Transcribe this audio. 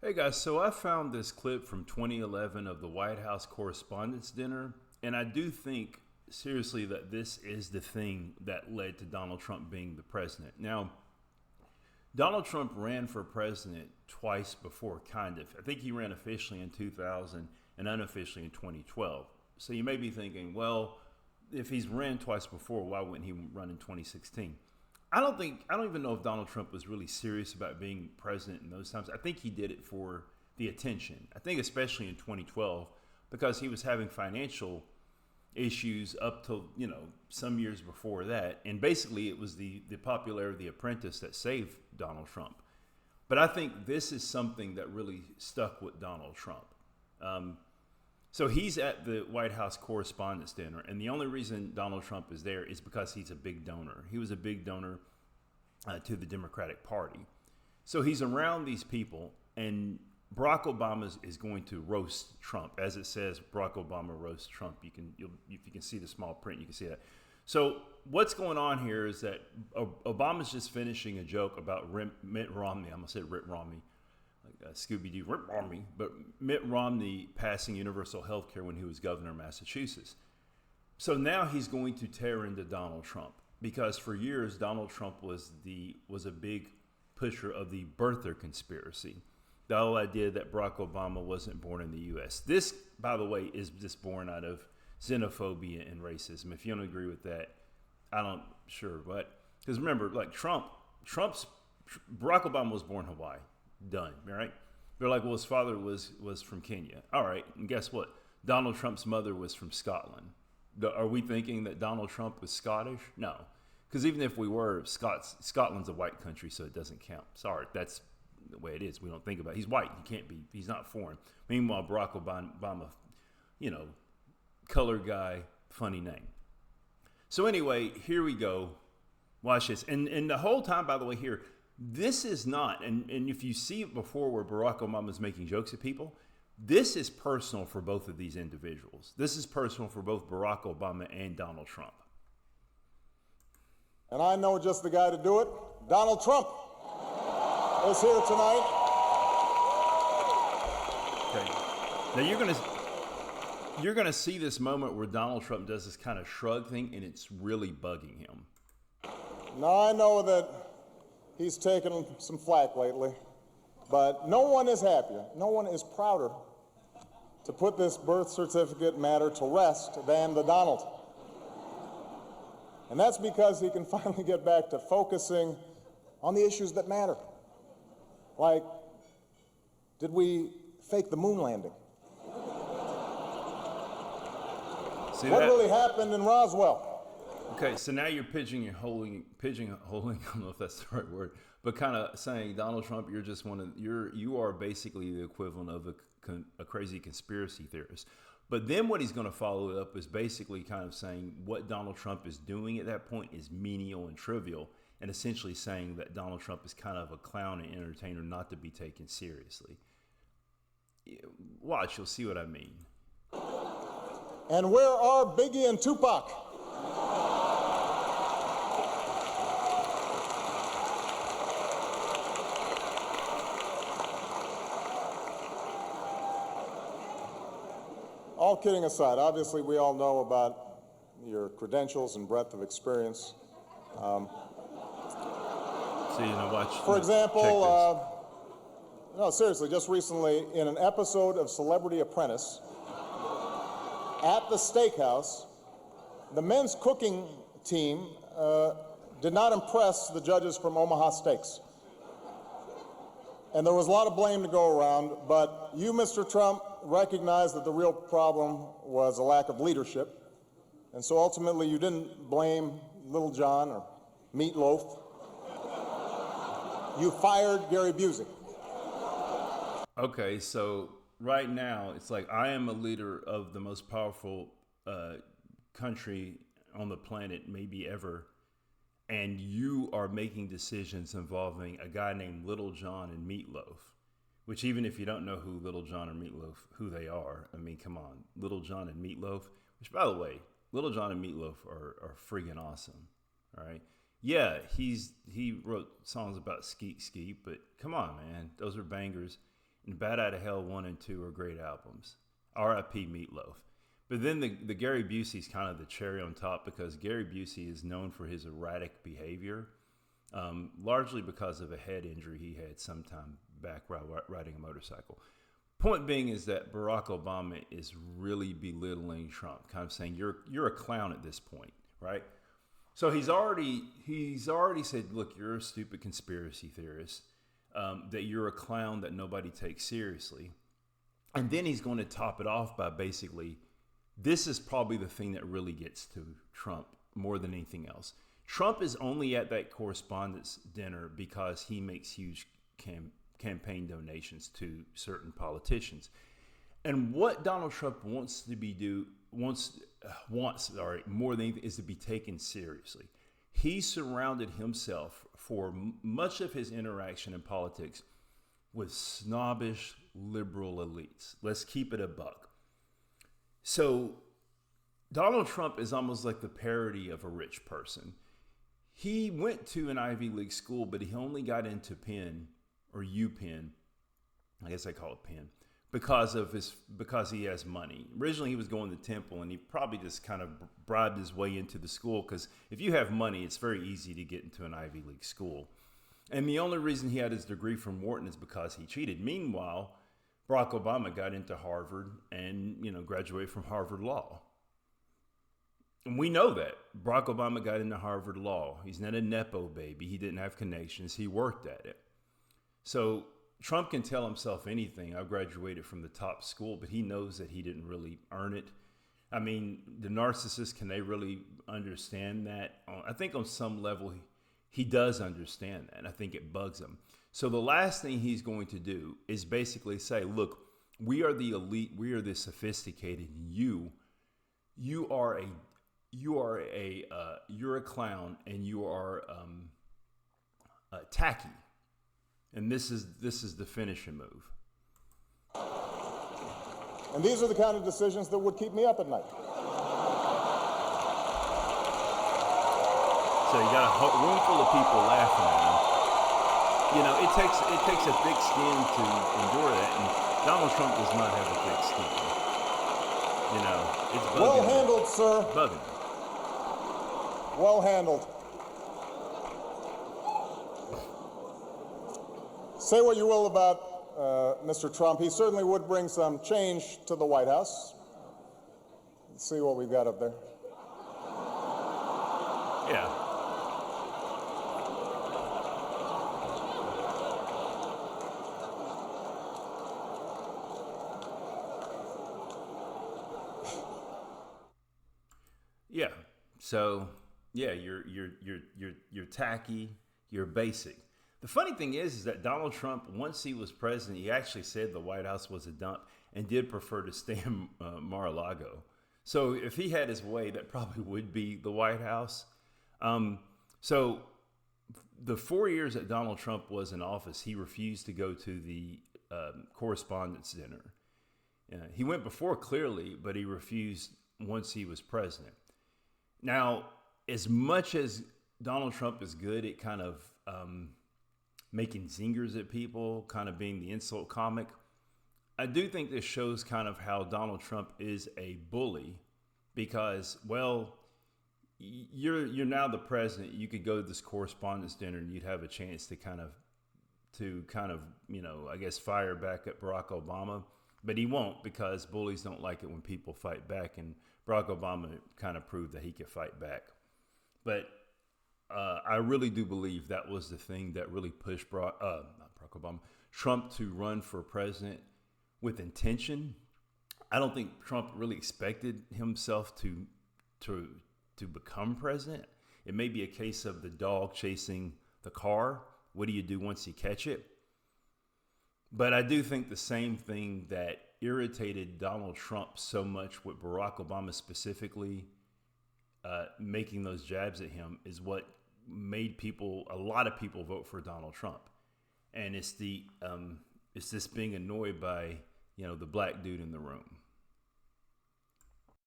Hey guys, so I found this clip from 2011 of the White House Correspondents' Dinner, and I do think seriously that this is the thing that led to Donald Trump being the president. Now, Donald Trump ran for president twice before, kind of. I think he ran officially in 2000 and unofficially in 2012. So you may be thinking, well, if he's ran twice before, why wouldn't he run in 2016? I don't even know if Donald Trump was really serious about being president in those times. I think he did it for the attention. I think especially in 2012 because he was having financial issues up till, some years before that. And basically it was the popularity of The Apprentice that saved Donald Trump. But I think this is something that really stuck with Donald Trump. So he's at the White House Correspondents' Dinner, and the only reason Donald Trump is there is because he's a big donor. He was a big donor to the Democratic Party. So he's around these people, and Barack Obama is going to roast Trump. As it says, Barack Obama roasts Trump. If you can see the small print, you can see that. So what's going on here is that Obama's just finishing a joke about Mitt Romney. I'm going to say Mitt Romney. Scooby-Doo, Mitt Romney, but Mitt Romney passing universal health care when he was governor of Massachusetts. So now he's going to tear into Donald Trump because for years Donald Trump was a big pusher of the birther conspiracy. The whole idea that Barack Obama wasn't born in the U.S. This, by the way, is just born out of xenophobia and racism. If you don't agree with that, I don't sure, but because remember, like Barack Obama was born in Hawaii. Done, right? They're like, well, his father was from Kenya. All right, and guess what? Donald Trump's mother was from Scotland. Are we thinking that Donald Trump was Scottish? No, because even if we were, Scotland's a white country, so it doesn't count. Sorry, that's the way it is. We don't think about it. He's white. He can't be. He's not foreign. Meanwhile, Barack Obama, colored guy, funny name. So anyway, here we go. Watch this. And the whole time, by the way, here, this is not, and if you see it before where Barack Obama is making jokes at people, this is personal for both of these individuals. This is personal for both Barack Obama and Donald Trump. And I know just the guy to do it. Donald Trump is here tonight. Okay. Now you're gonna see this moment where Donald Trump does this kind of shrug thing, and it's really bugging him. Now I know that he's taken some flack lately, but no one is happier, no one is prouder to put this birth certificate matter to rest than the Donald. And that's because he can finally get back to focusing on the issues that matter. Like, did we fake the moon landing? See what that? really happened in Roswell? Okay, so now you're pigeonholing, I don't know if that's the right word, but kind of saying, Donald Trump, you are basically the equivalent of a crazy conspiracy theorist. But then what he's going to follow it up is basically kind of saying what Donald Trump is doing at that point is menial and trivial, and essentially saying that Donald Trump is kind of a clown and entertainer not to be taken seriously. Watch, you'll see what I mean. And where are Biggie and Tupac? All kidding aside, obviously we all know about your credentials and breadth of experience. Watch. For example, no, seriously, just recently in an episode of Celebrity Apprentice at the steakhouse, the men's cooking team did not impress the judges from Omaha Steaks. And there was a lot of blame to go around, but you, Mr. Trump, recognized that the real problem was a lack of leadership. And so ultimately you didn't blame Little John or Meatloaf. You fired Gary Busey. Okay, so right now it's like I am a leader of the most powerful country on the planet, maybe ever. And you are making decisions involving a guy named Little John and Meatloaf, which even if you don't know who Little John or Meatloaf, who they are, I mean, come on, Little John and Meatloaf, which by the way, Little John and Meatloaf are friggin' awesome, all right? Yeah, he wrote songs about skeet skeet, but come on, man, those are bangers. and Bat Out of Hell 1 and 2 are great albums. R.I.P. Meatloaf. But then the Gary Busey's kind of the cherry on top, because Gary Busey is known for his erratic behavior, largely because of a head injury he had sometime back while riding a motorcycle. Point being is that Barack Obama is really belittling Trump, kind of saying you're a clown at this point, right? So he's already said, look, you're a stupid conspiracy theorist, that you're a clown that nobody takes seriously. And then he's going to top it off by basically, this is probably the thing that really gets to Trump more than anything else. Trump is only at that correspondence dinner because he makes huge campaign donations to certain politicians. And what Donald Trump wants more than anything is to be taken seriously. He surrounded himself for much of his interaction in politics with snobbish liberal elites. Let's keep it a buck. So Donald Trump is almost like the parody of a rich person. He went to an Ivy League school, but he only got into Penn, or UPenn, I guess I call it Penn, because he has money. Originally, he was going to Temple, and he probably just kind of bribed his way into the school, because if you have money, it's very easy to get into an Ivy League school. And the only reason he had his degree from Wharton is because he cheated. Meanwhile, Barack Obama got into Harvard and, graduated from Harvard Law. And we know that. Barack Obama got into Harvard Law. He's not a Nepo baby. He didn't have connections. He worked at it. So Trump can tell himself anything. I graduated from the top school, but he knows that he didn't really earn it. I mean, the narcissist, can they really understand that? I think on some level, he does understand that. And I think it bugs him. So the last thing he's going to do is basically say, look, we are the elite. We are the sophisticated. You're a clown, and you are tacky. And this is the finishing move. And these are the kind of decisions that would keep me up at night. So you got a room full of people laughing at him. It takes a thick skin to endure that, and Donald Trump does not have a thick skin. It's bugging. Well handled, sir. Bugging. Well handled. Say what you will about Mr. Trump. He certainly would bring some change to the White House. Let's see what we've got up there. Yeah. Yeah. So, yeah, you're tacky, you're basic. The funny thing is that Donald Trump, once he was president, he actually said the White House was a dump and did prefer to stay in Mar-a-Lago. So if he had his way, that probably would be the White House. So the 4 years that Donald Trump was in office, he refused to go to the correspondence dinner. He went before, clearly, but he refused once he was president. Now, as much as Donald Trump is good at kind of making zingers at people, kind of being the insult comic, I do think this shows kind of how Donald Trump is a bully, because, well, you're now the president. You could go to this correspondence dinner and you'd have a chance to kind of I guess fire back at Barack Obama, but he won't, because bullies don't like it when people fight back, and Barack Obama kind of proved that he could fight back. But I really do believe that was the thing that really pushed Trump to run for president with intention. I don't think Trump really expected himself to become president. It may be a case of the dog chasing the car. What do you do once you catch it? But I do think the same thing that irritated Donald Trump so much with Barack Obama specifically making those jabs at him is what made a lot of people vote for Donald Trump. And it's this being annoyed by, the black dude in the room.